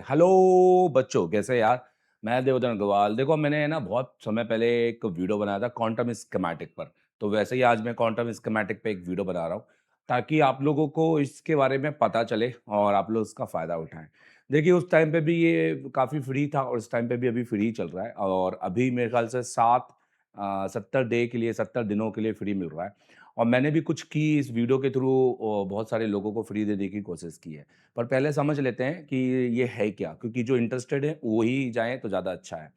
Hello बच्चों, कैसे यार? मैं देवदत्त अग्रवाल। देखो, मैंने ना बहुत समय पहले एक वीडियो बनाया था क्वांटम स्कीमेटिक पर। तो वैसे ही आज मैं क्वांटम स्कीमेटिक पे एक वीडियो बना रहा हूँ, ताकि आप लोगों को इसके बारे में पता चले और आप लोग इसका फ़ायदा उठाएँ। देखिए, उस टाइम पे भी ये काफ़ी फ्री था और इस टाइम पे भी अभी फ्री चल रहा है और अभी मेरे ख़्याल से 70 डे के लिए 70 दिनों के लिए फ्री मिल रहा है। और मैंने भी कुछ की इस वीडियो के थ्रू बहुत सारे लोगों को फ्री देने की कोशिश की है। पर पहले समझ लेते हैं कि ये है क्या? क्योंकि जो इंटरेस्टेड है वो ही जाएँ तो ज़्यादा अच्छा है।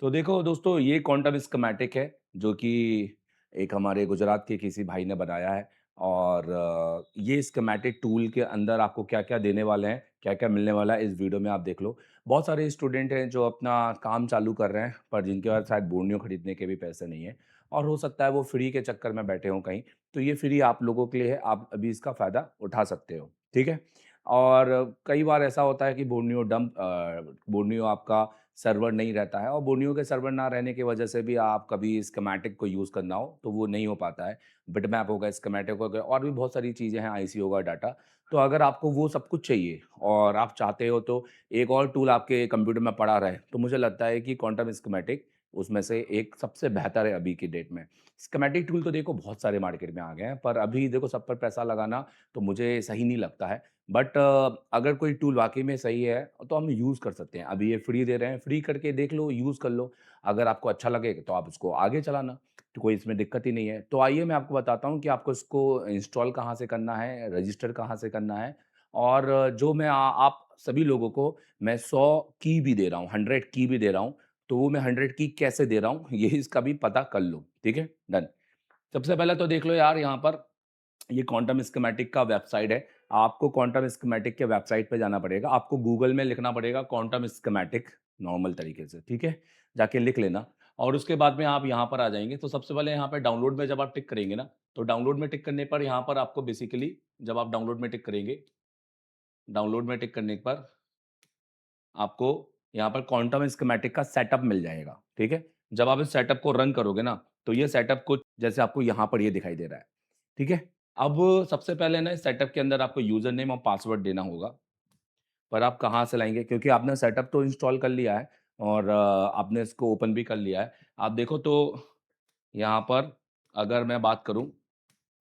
तो देखो दोस्तों, ये क्वांटम स्कीमेटिक है, जो कि एक हमारे गुजरात के किसी भाई ने बनाया है और ये स्कीमेटिक टूल के अंदर आपको क्या-क्या देने वाले हैं, क्या-क्या मिलने वाला है, इस वीडियो में आप देख लो। बहुत सारे स्टूडेंट हैं जो अपना काम चालू कर रहे हैं, पर जिनके पास शायद बोर्नियो खरीदने के भी पैसे नहीं हैं और हो सकता है वो फ्री के चक्कर में बैठे हों कहीं। तो ये फ्री आप लोगों के लिए है, आप अभी इसका फ़ायदा उठा सकते हो, ठीक है? और कई बार ऐसा होता है कि बोर्नियो आपका सर्वर नहीं रहता है और बोर्नियो के सर्वर ना रहने की वजह से भी आप कभी स्कीमेटिक को यूज़ करना हो, तो वो नहीं हो पाता है। बिटमैप हो गया, स्कीमेटिक हो गया और भी बहुत सारी चीज़ें हैं, आईसी होगा, डाटा। तो अगर आपको वो सब कुछ चाहिए और आप चाहते हो तो एक और टूल आपके कंप्यूटर में पड़ा रहे, तो मुझे लगता है कि क्वांटम स्कीमेटिक उसमें से एक सबसे बेहतर है अभी की डेट में। स्कीमेटिक टूल तो देखो बहुत सारे मार्केट में आ गए हैं, पर अभी देखो सब पर पैसा लगाना तो मुझे सही नहीं लगता है। बट अगर कोई टूल वाक़ई में सही है, तो हम यूज़ कर सकते हैं। अभी ये फ्री दे रहे हैं, फ्री करके देख लो, यूज़ कर लो। अगर आपको अच्छा लगे तो आप उसको आगे चलाना, तो कोई इसमें दिक्कत ही नहीं है। तो आइए मैं आपको बताता हूँ कि आपको इसको इंस्टॉल कहाँ से करना है, रजिस्टर कहाँ से करना है और जो मैं आप सभी लोगों को मैं 100 की भी दे रहा हूँ, 100 की भी दे रहा हूँ, तो वो मैं 100 की कैसे दे रहा हूँ, ये इसका भी पता कर लो, ठीक है? डन। सबसे पहले तो देख लो यार, यहाँ पर ये क्वांटम स्कीमेटिक का वेबसाइट है। आपको क्वांटम स्कीमेटिक के वेबसाइट पे जाना पड़ेगा। आपको गूगल में लिखना पड़ेगा क्वांटम स्कीमेटिक, नॉर्मल तरीके से, ठीक है? जाके लिख लेना और उसके बाद में आप यहाँ पर आ जाएँगे। तो सबसे पहले यहाँ पे डाउनलोड में जब आप टिक करेंगे ना, तो डाउनलोड में टिक करने पर यहाँ पर आपको बेसिकली जब आप डाउनलोड में टिक करेंगे, डाउनलोड में टिक करने पर आपको यहाँ पर क्वांटम स्कीमेटिक का सेटअप मिल जाएगा, ठीक है? जब आप इस सेटअप को रन करोगे ना, तो ये सेटअप कुछ जैसे आपको यहाँ पर ये दिखाई दे रहा है, ठीक है? अब सबसे पहले ना इस सेटअप के अंदर आपको यूज़र नेम और पासवर्ड देना होगा, पर आप कहाँ से लाएँगे? क्योंकि आपने सेटअप तो इंस्टॉल कर लिया है और आपने इसको ओपन भी कर लिया है। आप देखो तो यहाँ पर अगर मैं बात करूँ,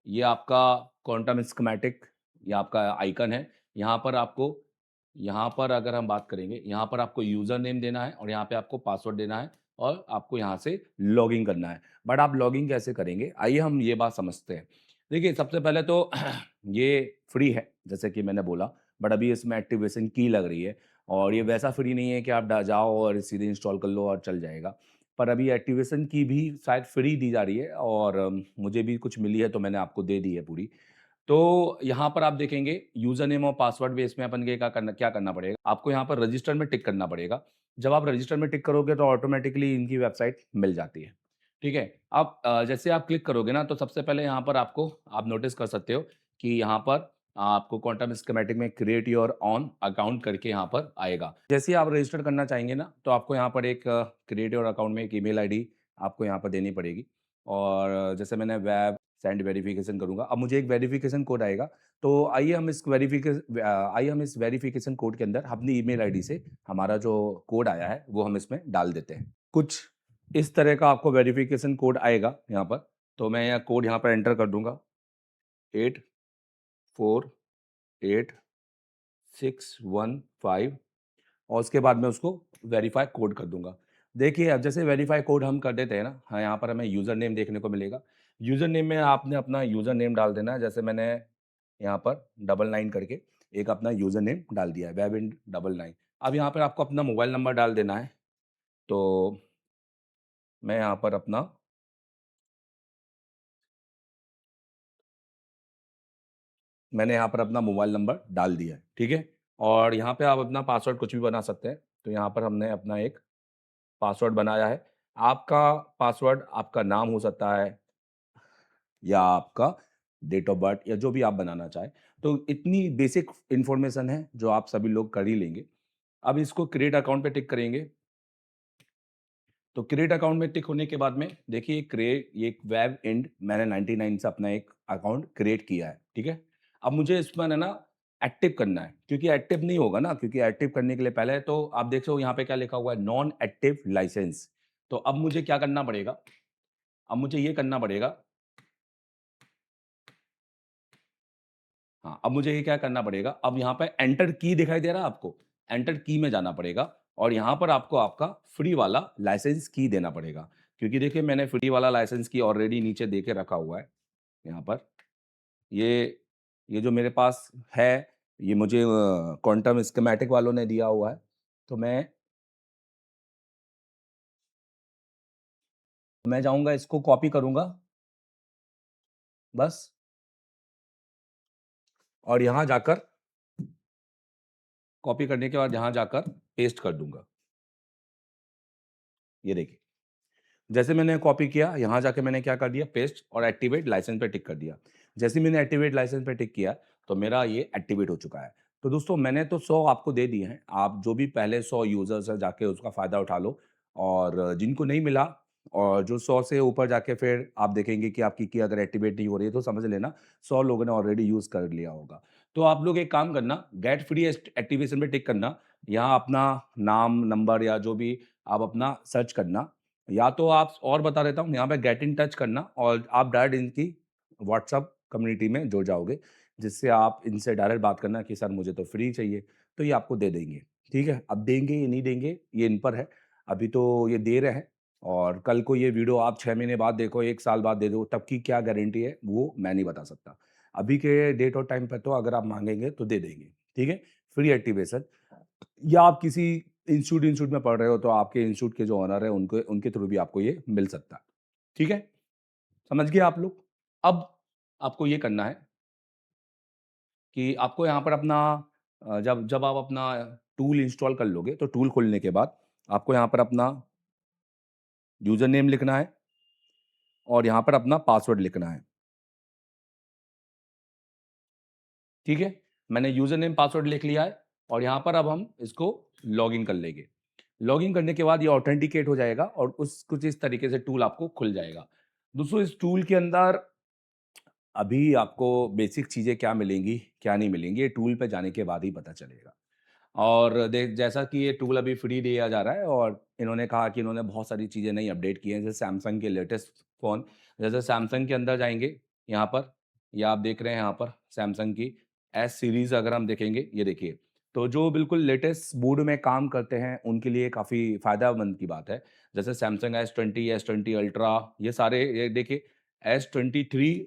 ये आपका क्वांटम स्कीमेटिक, ये आपका आइकन है। यहाँ पर अगर हम बात करेंगे, यहाँ पर आपको यूज़र नेम देना है और यहाँ पे आपको पासवर्ड देना है और आपको यहाँ से लॉगिन करना है। बट आप लॉगिन कैसे करेंगे? आइए हम ये बात समझते हैं। देखिए, सबसे पहले तो ये फ्री है, जैसे कि मैंने बोला, बट अभी इसमें एक्टिवेशन की लग रही है और ये वैसा फ्री नहीं है कि आप ड जाओ और सीधे इंस्टॉल कर लो और चल जाएगा। पर अभी एक्टिवेशन की भी शायद फ्री दी जा रही है और मुझे भी कुछ मिली है तो मैंने आपको दे दी है पूरी। तो यहाँ पर आप देखेंगे यूज़र नेम और पासवर्ड बेस में अपन के क्या करना पड़ेगा, आपको यहाँ पर रजिस्टर में टिक करना पड़ेगा। जब आप रजिस्टर में टिक करोगे तो ऑटोमैटिकली इनकी वेबसाइट मिल जाती है, ठीक है? अब जैसे आप क्लिक करोगे ना तो सबसे पहले यहाँ पर आपको आप नोटिस कर सकते हो कि यहाँ पर आपको क्वांटम स्कीमेटिक में क्रिएट योर ओन अकाउंट करके यहाँ पर आएगा। जैसे ही आप रजिस्टर करना चाहेंगे ना, तो आपको यहाँ पर एक क्रिएट योर अकाउंट में एक ईमेल आईडी आपको यहाँ पर देनी पड़ेगी और जैसे मैंने वेब सेंड वेरिफिकेशन करूँगा। अब मुझे एक वेरिफिकेशन कोड आएगा, तो आइए हम इस वेरिफिकेशन कोड के अंदर अपनी ईमेल आईडी से हमारा जो कोड आया है, वो हम इसमें डाल देते हैं। कुछ इस तरह का आपको वेरिफिकेशन कोड आएगा यहाँ पर, तो मैं यह कोड यहाँ पर एंटर कर दूँगा 848615 और उसके बाद मैं उसको वेरीफाई कोड कर दूँगा। देखिए, अब जैसे वेरीफाई कोड हम कर देते हैं ना, हाँ, यहाँ पर हमें यूज़र नेम देखने को मिलेगा। यूज़र नेम में आपने अपना यूज़र नेम डाल देना है, जैसे मैंने यहाँ पर 99 करके एक अपना यूज़र नेम डाल दिया है, वेबिन 99। अब यहाँ पर आपको अपना मोबाइल नंबर डाल देना है, तो मैं यहाँ पर अपना मैंने यहाँ पर अपना मोबाइल नंबर डाल दिया है, ठीक है? और यहाँ पे आप अपना पासवर्ड कुछ भी बना सकते हैं, तो यहाँ पर हमने अपना एक पासवर्ड बनाया है। आपका पासवर्ड आपका नाम हो सकता है या आपका डेट ऑफ बर्थ या जो भी आप बनाना चाहें। तो इतनी बेसिक इन्फॉर्मेशन है जो आप सभी लोग कर ही लेंगे। अब इसको क्रिएट अकाउंट पे टिक करेंगे। तो क्रिएट अकाउंट में टिक होने के बाद में देखिए ये एक वेब एंड मैंने 99 से अपना एक अकाउंट क्रिएट किया है, ठीक है? अब मुझे इसमें है ना एक्टिव करना है, क्योंकि एक्टिव नहीं होगा ना, क्योंकि एक्टिव करने के लिए पहले तो आप देख रहे हो यहाँ पे क्या लिखा हुआ है, नॉन एक्टिव लाइसेंस। तो अब मुझे क्या करना पड़ेगा, अब मुझे ये करना पड़ेगा, हाँ, अब मुझे ये क्या करना पड़ेगा, अब यहाँ पे एंटर की दिखाई दे रहा है आपको? एंटर की में जाना पड़ेगा और यहाँ पर आपको आपका फ्री वाला लाइसेंस की देना पड़ेगा। क्योंकि देखिए मैंने फ्री वाला लाइसेंस की ऑलरेडी नीचे दे के रखा हुआ है, यहाँ पर। ये ये जो मेरे पास है, ये मुझे क्वांटम स्कीमेटिक वालों ने दिया हुआ है। तो मैं जाऊँगा, इसको कॉपी करूँगा, बस, और यहाँ जाकर कॉपी करने के बाद यहाँ जाकर पेस्ट कर दूँगा। ये देखिए। जैसे मैंने कॉपी किया, यहाँ जाके मैंने क्या कर दिया, पेस्ट और एक्टिवेट लाइसेंस पे टिक कर दिया। जैसे ही मैंने एक्टिवेट लाइसेंस पे टिक किया, तो मेरा ये एक्टिवेट हो चुका है। तो दोस्तों मैंने तो 100 आपको दे दिए हैं, आप जो भी पहले 100 यूज़र्स हैं जाके उसका फ़ायदा उठा लो, और जिनको नहीं मिला और जो 100 से ऊपर जाके फिर आप देखेंगे कि आपकी की अगर एक्टिवेट नहीं हो रही है, तो समझ लेना 100 लोगों ने ऑलरेडी यूज़ कर लिया होगा। तो आप लोग एक काम करना, गेट फ्री एक्टिवेशन पे टिक करना, यहाँ अपना नाम, नंबर या जो भी आप अपना सर्च करना, या तो आप, और बता देता हूँ, यहाँ पे गेट इन टच करना और आप डायरेक्ट इनकी व्हाट्सएप कम्युनिटी में जुड़ जाओगे, जिससे आप इनसे डायरेक्ट बात करना कि सर मुझे तो फ्री चाहिए, तो ये आपको दे देंगे, ठीक है? अब देंगे या नहीं देंगे, ये इन पर है। अभी तो ये दे रहे हैं, और कल को ये वीडियो आप 6 महीने बाद देखो, 1 साल बाद दे दो, तब की क्या गारंटी है, वो मैं नहीं बता सकता। अभी के डेट और टाइम पे तो अगर आप माँगेंगे तो दे देंगे, ठीक है? फ्री एक्टिवेशन, या आप किसी इंस्टीट्यूट में पढ़ रहे हो, तो आपके इंस्टीट्यूट के जो ओनर है उनके उनके थ्रू भी आपको ये मिल सकता है। ठीक है? समझ गए आप लोग? अब आपको ये करना है कि आपको यहाँ पर अपना जब जब आप अपना टूल इंस्टॉल कर लोगे, तो टूल खोलने के बाद आपको यहाँ पर अपना यूज़र नेम लिखना है और यहाँ पर अपना पासवर्ड लिखना है। ठीक है? मैंने यूज़र नेम, पासवर्ड लिख लिया है और यहाँ पर अब हम इसको लॉगिन कर लेंगे। लॉगिन करने के बाद ये ऑथेंटिकेट हो जाएगा और उस कुछ इस तरीके से टूल आपको खुल जाएगा। दोस्तों इस टूल के अंदर अभी आपको बेसिक चीज़ें क्या मिलेंगी, क्या नहीं मिलेंगी, ये टूल पे जाने के बाद ही पता चलेगा। और देख, जैसा कि ये टूल अभी फ्री दिया जा रहा है और इन्होंने कहा कि इन्होंने बहुत सारी चीज़ें नई अपडेट की हैं, जैसे सैमसंग के लेटेस्ट फ़ोन, जैसे सैमसंग के अंदर जाएँगे यहाँ पर, या आप देख रहे हैं यहाँ पर सैमसंग की एस सीरीज़ अगर हम देखेंगे, ये देखिए, तो जो बिल्कुल लेटेस्ट मोड में काम करते हैं, उनके लिए काफ़ी फ़ायदेमंद की बात है। जैसे सैमसंग S20 अल्ट्रा, ये सारे, ये देखिए, S23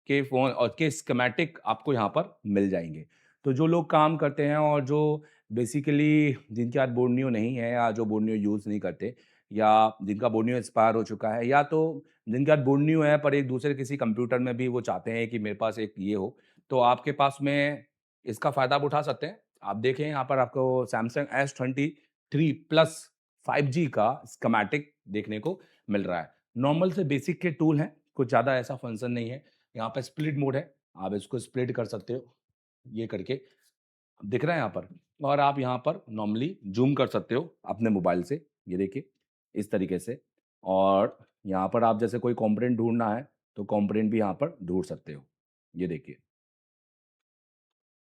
के फ़ोन और के स्कीमेटिक आपको यहाँ पर मिल जाएँगे। तो जो लोग काम करते हैं और जो बेसिकली जिनके पास बोर्नियो नहीं है, या जो बोर्नियो यूज़ नहीं करते, या जिनका बोर्नियो एक्सपायर हो चुका है, या तो जिनके पास बोर्नियो है पर एक दूसरे किसी कंप्यूटर में भी वो चाहते हैं कि मेरे पास एक ये हो, तो आपके पास में इसका फ़ायदा आप उठा सकते हैं। आप देखें यहाँ पर आपको सैमसंग S23 प्लस 5G का स्कीमेटिक देखने को मिल रहा है। नॉर्मल से बेसिक के टूल हैं, कुछ ज़्यादा ऐसा फंक्शन नहीं है। यहाँ पे स्प्लिट मोड है, आप इसको स्प्लिट कर सकते हो, ये करके, दिख रहा है यहाँ पर, और आप यहाँ पर नॉर्मली ज़ूम कर सकते हो अपने मोबाइल से, ये देखिए, इस तरीके से, और यहाँ पर आप जैसे कोई कंपोनेंट ढूँढना है, तो कंपोनेंट भी यहाँ पर ढूँढ सकते हो, ये देखिए।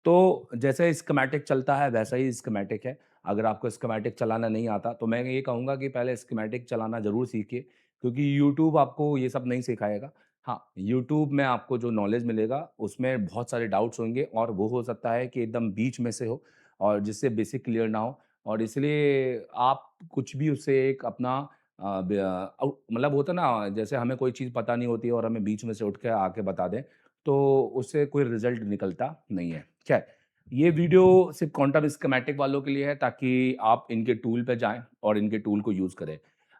तो जैसे स्कीमेटिक चलता है वैसा ही स्कीमेटिक है। अगर आपको स्कीमेटिक चलाना नहीं आता, तो मैं ये कहूँगा कि पहले स्कीमेटिक चलाना ज़रूर सीखिए, क्योंकि यूट्यूब आपको ये सब नहीं सिखाएगा। हाँ, यूट्यूब में आपको जो नॉलेज मिलेगा उसमें बहुत सारे डाउट्स होंगे, और वो हो सकता है कि एकदम बीच में से हो और जिससे बेसिक क्लियर ना हो, और इसलिए आप कुछ भी उससे एक अपना मतलब होता है ना, जैसे हमें कोई चीज़ पता नहीं होती है और हमें बीच में से उठ के आके बता दें, तो उससे कोई रिज़ल्ट निकलता नहीं है। खैर, ये वीडियो सिर्फ़ क्वांटम स्कीमेटिक वालों के लिए है, ताकि आप इनके टूल पे जाएँ और इनके टूल को यूज़ करें।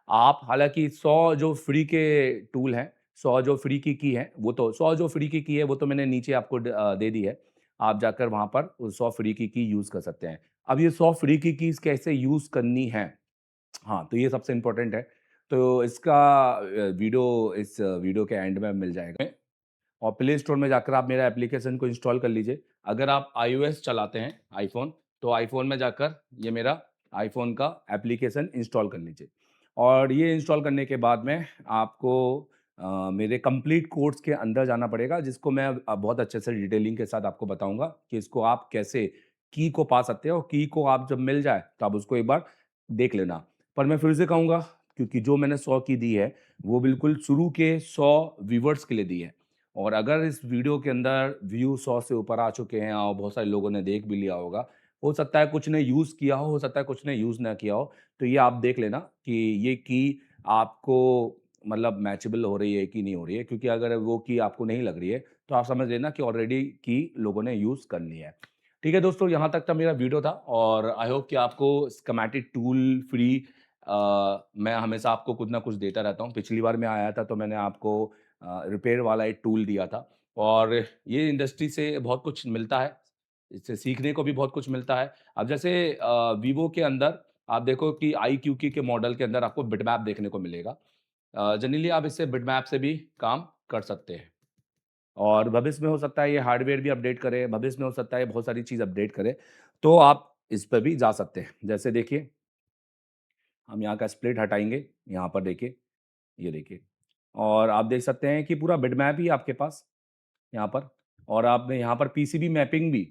आप हालाँकि 100 जो फ्री के टूल हैं, 100 जो फ्री की है, वो तो 100 जो फ्री की है, वो तो मैंने नीचे आपको दे दी है। आप जाकर वहाँ पर उस 100 फ्री की यूज़ कर सकते हैं। अब ये 100 फ्री की कीज़ कैसे यूज़ करनी है? हाँ, तो ये सबसे इम्पोर्टेंट है। तो इसका इस वीडियो के एंड में मिल जाएगा। और प्ले स्टोर में जाकर आप मेरा एप्लीकेशन को इंस्टॉल कर लीजिए। अगर आप iOS चलाते हैं, आईफ़ोन, तो आईफ़ोन में जाकर ये मेरा आईफ़ोन का एप्लीकेशन इंस्टॉल कर लीजिए। और ये इंस्टॉल करने के बाद में आपको मेरे कंप्लीट कोर्स के अंदर जाना पड़ेगा, जिसको मैं बहुत अच्छे से डिटेलिंग के साथ आपको बताऊँगा कि इसको आप कैसे की को पा सकते हो। की को आप जब मिल जाए तो आप उसको एक बार देख लेना। पर मैं फिर से कहूँगा, क्योंकि जो मैंने 100 की दी है, वो बिल्कुल शुरू के 100 व्यूअर्स के लिए दी है। और अगर इस वीडियो के अंदर व्यू 100 से ऊपर आ चुके हैं और बहुत सारे लोगों ने देख भी लिया होगा, हो सकता है कुछ ने यूज़ किया हो सकता है कुछ ने यूज़ ना किया हो, तो ये आप देख लेना कि ये की आपको मतलब मैचेबल हो रही है कि नहीं हो रही है। क्योंकि अगर वो की आपको नहीं लग रही है, तो आप समझ लेना कि ऑलरेडी की लोगों ने यूज़ कर लिया है। ठीक है दोस्तों, यहाँ तक का मेरा वीडियो था और आई होप कि आपको स्कीमेटिक टूल फ्री मैं हमेशा आपको कुछ ना कुछ देता रहता हूँ। पिछली बार मैं आया था तो मैंने आपको रिपेयर वाला एक टूल दिया था और ये इंडस्ट्री से बहुत कुछ मिलता है, इससे सीखने को भी बहुत कुछ मिलता है। अब जैसे वीवो के अंदर आप देखो कि iQQ के मॉडल के अंदर आपको बिटमैप देखने को मिलेगा। जनरली आप इससे बिटमैप से भी काम कर सकते हैं और भविष्य में हो सकता है ये हार्डवेयर भी अपडेट करे, भविष्य में हो सकता है ये बहुत सारी चीज़ अपडेट करे, तो आप इस पे भी जा सकते हैं। जैसे देखिए, हम यहाँ का स्प्लिट हटाएँगे, यहाँ पर देखिए, ये देखिए और आप देख सकते हैं कि पूरा बिटमैप ही है आपके पास यहाँ पर और आपने यहाँ पर पीसीबी मैपिंग भी।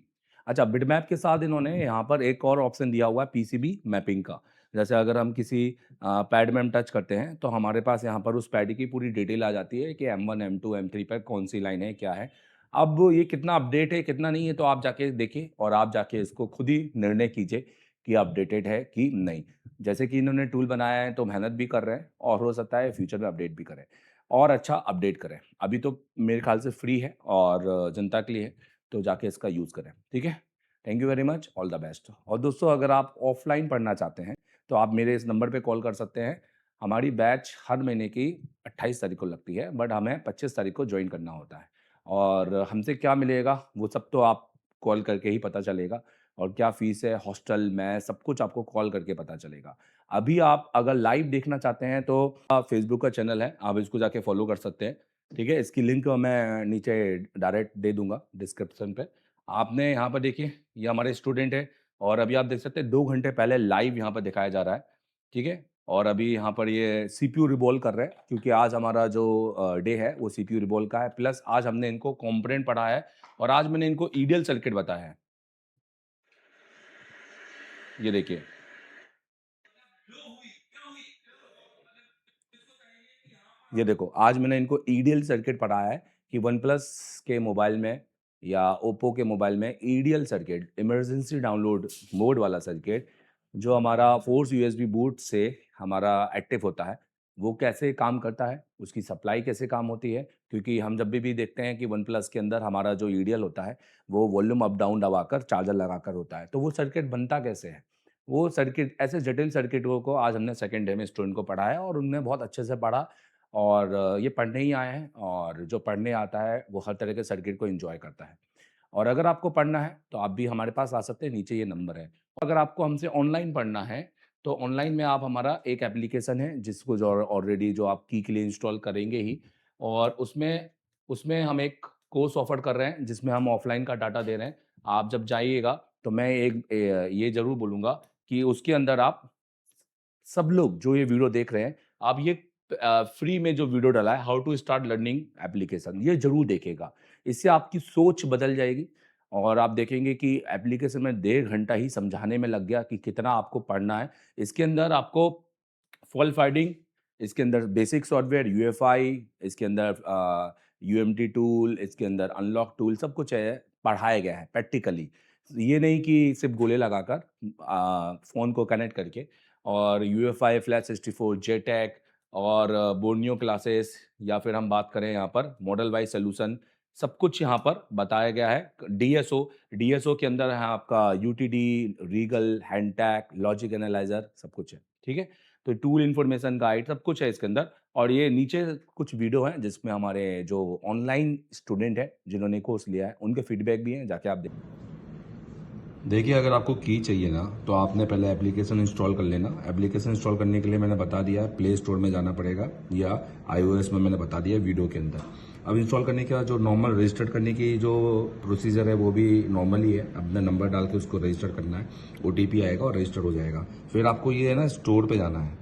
अच्छा, बिटमैप के साथ इन्होंने यहाँ पर एक और ऑप्शन दिया हुआ है पीसीबी मैपिंग का। जैसे अगर हम किसी पैड में हम टच करते हैं, तो हमारे पास यहाँ पर उस पैड की पूरी डिटेल आ जाती है कि M1, M2, M3 पर कौन-सी लाइन है, क्या है। अब ये कितना अपडेट है, कितना नहीं है, तो आप जाके देखिए और आप जाके इसको खुद ही निर्णय कीजिए कि अपडेटेड है कि नहीं। जैसे कि इन्होंने टूल बनाया है, तो मेहनत भी कर रहे हैं और हो सकता है फ्यूचर में अपडेट भी करें और अच्छा अपडेट करें। अभी तो मेरे ख़्याल से फ्री है और जनता के लिए है, तो जाके इसका यूज़ करें, ठीक है? Thank you very much, all the best. और दोस्तों, अगर आप ऑफ़लाइन पढ़ना चाहते हैं, तो आप मेरे इस नंबर पे कॉल कर सकते हैं। हमारी बैच हर महीने की 28 तारीख को लगती है, बट हमें 25 तारीख को जॉइन करना होता है। और हमसे क्या मिलेगा, वो सब तो आप कॉल करके ही पता चलेगा और क्या फ़ीस है, हॉस्टल, मेस सब कुछ आपको कॉल करके पता चलेगा। अभी आप अगर लाइव देखना चाहते हैं तो फेसबुक का चैनल है, आप इसको जाके फॉलो कर सकते हैं, ठीक है? इसकी लिंक मैं नीचे डायरेक्ट दे दूँगा डिस्क्रिप्शन पे। आपने यहाँ पर देखिए, ये हमारे स्टूडेंट हैं और अभी आप देख सकते हैं 2 घंटे पहले लाइव यहाँ पर दिखाया जा रहा है, ठीक है? और अभी यहाँ पर ये सीपीयू रिवॉल्व कर रहे हैं क्योंकि आज हमारा जो डे है वो सीपीयू रिवॉल्व का है, प्लस आज हमने इनको कंपोनेंट पढ़ाया है और आज मैंने इनको ईडीएल सर्किट बताया है। ये देखिए। ये देखो, आज मैंने इनको ईडीएल सर्किट पढ़ाया है कि वनप्लस के मोबाइल में या ओप्पो के मोबाइल में EDL circuit, emergency download mode वाला सर्किट, जो हमारा फोर्स यूएसबी बूट से हमारा एक्टिव होता है, वो कैसे काम करता है, उसकी सप्लाई कैसे काम होती है। क्योंकि हम जब भी देखते हैं कि वनप्लस के अंदर हमारा जो ईडीएल होता है, वो वॉल्यूम अप डाउन दबाकर चार्जर लगाकर होता है, तो वो सर्किट बनता कैसे है। वो सर्किट, ऐसे जटिल सर्किटों को आज हमने सेकेंड डे में स्टूडेंट को पढ़ाया और उनने बहुत अच्छे से पढ़ा और ये पढ़ने ही आए हैं और जो पढ़ने आता है वो हर तरह के सर्किट को एंजॉय करता है। और अगर आपको पढ़ना है तो आप भी हमारे पास आ सकते हैं, नीचे ये नंबर है। अगर आपको हमसे ऑनलाइन पढ़ना है तो ऑनलाइन में आप हमारा एक एप्लीकेशन है जिसको जो ऑलरेडी जो आप की के लिए इंस्टॉल करेंगे ही और उसमें उसमें हम एक कोर्स ऑफर कर रहे हैं जिसमें हम ऑफलाइन का डाटा दे रहे हैं। आप जब जाइएगा तो मैं ये ज़रूर बोलूँगा कि उसके अंदर आप सब लोग जो ये वीडियो देख रहे हैं, आप ये फ्री में जो वीडियो डाला है, how to start learning application, ये ज़रूर देखिएगा। इससे आपकी सोच बदल जाएगी और आप देखेंगे कि एप्लीकेशन में 1.5 घंटा ही समझाने में लग गया कि कितना आपको पढ़ना है। इसके अंदर आपको फॉल्ट फाइंडिंग, इसके अंदर बेसिक सॉफ्टवेयर, यूएफआई, इसके अंदर यूएमटी टूल, इसके अंदर अनलॉक टूल, सब कुछ है, पढ़ाया गया है प्रैक्टिकली। ये नहीं कि सिर्फ़ गोले लगाकर फ़ोन को कनेक्ट करके। और यूएफआई, फ्लैश 64, जेटेक और बोर्नियो क्लासेस या फिर हम बात करें यहाँ पर मॉडल वाइज सॉल्यूशन, सब कुछ यहाँ पर बताया गया है। डीएसओ, डीएसओ के अंदर है आपका यूटीडी, रीगल, हैंडटैग, लॉजिक एनालाइज़र, सब कुछ है, ठीक है? तो टूल इन्फॉर्मेशन गाइड सब कुछ है इसके अंदर और ये नीचे कुछ वीडियो हैं जिसमें हमारे जो ऑनलाइन स्टूडेंट हैं, जिन्होंने कोर्स लिया है, उनके फीडबैक भी हैं, जाके आप देखिए। अगर आपको की चाहिए ना, तो आपने पहले एप्लीकेशन इंस्टॉल कर लेना। एप्लीकेशन इंस्टॉल करने के लिए मैंने बता दिया है, प्ले स्टोर में जाना पड़ेगा या आईओएस में मैंने बता दिया वीडियो के अंदर। अब इंस्टॉल करने के बाद जो नॉर्मल रजिस्टर करने की जो प्रोसीजर है वो भी नॉर्मल ही है। अपना नंबर डाल के उसको रजिस्टर करना है, ओटीपी आएगा और रजिस्टर हो जाएगा। फिर आपको ये है ना, स्टोर पे जाना है,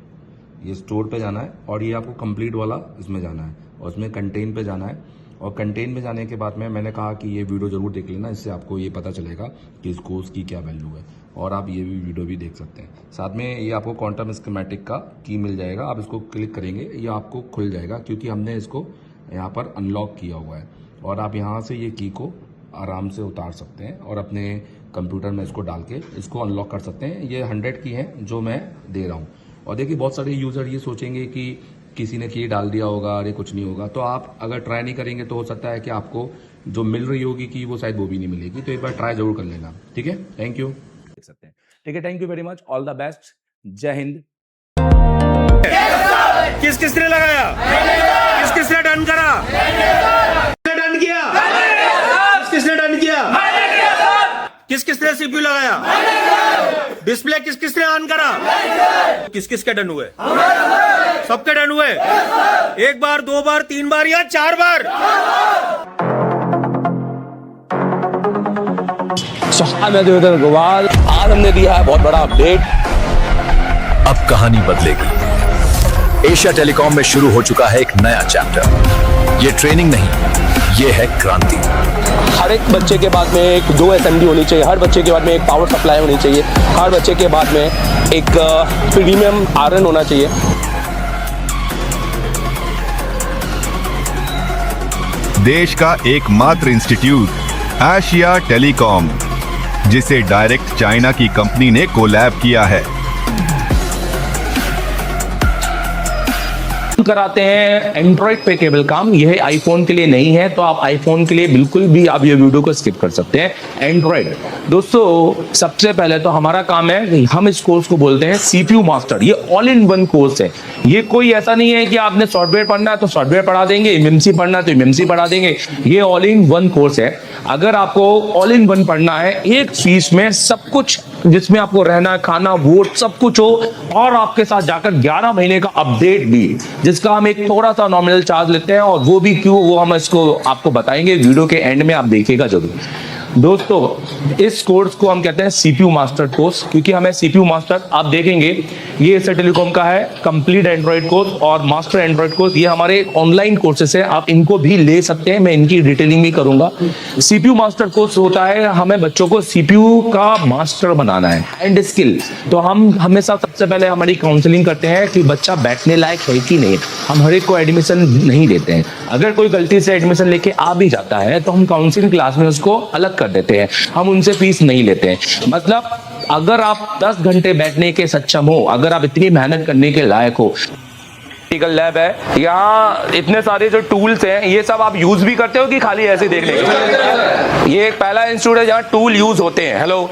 ये स्टोर पे जाना है और ये आपको कंप्लीट वाला इसमें जाना है। और उसमें कंटेन पे जाना है। और कंटेन में जाने के बाद में मैंने कहा कि ये वीडियो ज़रूर देख लेना, इससे आपको ये पता चलेगा कि इस कोर्स की क्या वैल्यू है। और आप ये भी वीडियो भी देख सकते हैं। साथ में ये आपको क्वांटम स्कीमेटिक का की मिल जाएगा, आप इसको क्लिक करेंगे ये आपको खुल जाएगा, क्योंकि हमने इसको यहाँ पर अनलॉक किया हुआ है। और आप यहाँ से ये की को आराम से उतार सकते हैं और अपने कंप्यूटर में इसको डाल के इसको अनलॉक कर सकते हैं। ये 100 की हैं जो मैं दे रहा हूँ। और देखिए बहुत सारे यूज़र ये सोचेंगे कि किसी ने की डाल दिया होगा, अरे कुछ नहीं होगा। तो आप अगर ट्राई नहीं करेंगे तो हो सकता है कि आपको जो मिल रही होगी कि वो शायद वो भी नहीं मिलेगी। तो एक बार ट्राई जरूर कर लेना, ठीक है। Thank you. देख सकते हैं, ठीक है। Thank you very much, all the best, जय हिंद। किस किसने लगाया? किस किसने डन करा? डन किया? किस किसने डन किया? किस किसने सीपीयू लगाया? डिस्प्ले किस किसने ऑन करा? किस किसके डन हुए? सबके डन हुए? एक बार, दो बार, तीन बार या चार बार? मैं देवेंद्र गोवाल, आज हमने दिया है बहुत बड़ा अपडेट। अब कहानी बदलेगी। एशिया टेलीकॉम में शुरू हो चुका है एक नया चैप्टर। ये ट्रेनिंग नहीं, ये है क्रांति। हर एक बच्चे के बाद में एक 2 SMD होनी चाहिए, हर बच्चे के बाद में एक पावर सप्लाई होनी चाहिए, हर बच्चे के बाद में एक प्रीमियम आयरन होना चाहिए। देश का एकमात्र इंस्टीट्यूट एशिया टेलीकॉम, जिसे डायरेक्ट चाइना की कंपनी ने कोलैब किया है। कराते हैं एंड्रॉइड पे केवल काम, यह आईफोन के लिए नहीं है। तो आप आईफोन के लिए बिल्कुल भी आप ये वीडियो को स्किप कर सकते हैं। एंड्रॉइड दोस्तों, सबसे पहले तो हमारा काम है कि हम इस कोर्स को बोलते हैं CPU मास्टर। ये ऑल इन वन कोर्स है। ये कोई ऐसा नहीं है कि आपने सॉफ्टवेयर पढ़ना है तो सॉफ्टवेयर पढ़ा देंगे, MMC पढ़ना है तो MMC पढ़ा देंगे। ये ऑल इन वन कोर्स है। अगर आपको ऑल इन वन पढ़ना है, एक फीस में सब कुछ, जिसमें आपको रहना, खाना, वोट सब कुछ हो, और आपके साथ जाकर 11 महीने का अपडेट भी, जिसका हम एक थोड़ा सा नॉमिनल चार्ज लेते हैं। और वो भी क्यों, वो हम इसको आपको बताएंगे वीडियो के एंड में, आप देखिएगा जरूर। दोस्तों, इस कोर्स को हम कहते हैं CPU मास्टर कोर्स, क्योंकि हमें CPU मास्टर, आप देखेंगे ये एशिया टेलीकॉम का है कंप्लीट एंड्रॉइड कोर्स और मास्टर एंड्रॉइड कोर्स। ये हमारे ऑनलाइन कोर्सेस है, आप इनको भी ले सकते हैं, मैं इनकी डिटेलिंग भी करूंगा। CPU मास्टर कोर्स होता है, हमें बच्चों को CPU का मास्टर बनाना है एंड स्किल। तो हम हमेशा सबसे पहले हमारी काउंसलिंग करते हैं कि बच्चा बैठने लायक है कि नहीं। हम हर एक को एडमिशन नहीं देते हैं। अगर कोई गलती से एडमिशन लेके आ भी जाता है तो हम काउंसलिंग क्लास में उसको अलग कर देते हैं, हम उनसे फीस नहीं लेते हैं। मतलब अगर आप 10 घंटे बैठने के सक्षम हो, अगर आप इतनी मेहनत करने के लायक हो, प्रैक्टिकल लैब है, यहाँ इतने सारे जो टूल्स हैं, ये सब आप यूज भी करते हो कि खाली ऐसे देखने के? ये एक पहला इंस्टीट्यूट है जहाँ टूल यूज होते हैं। हेलो।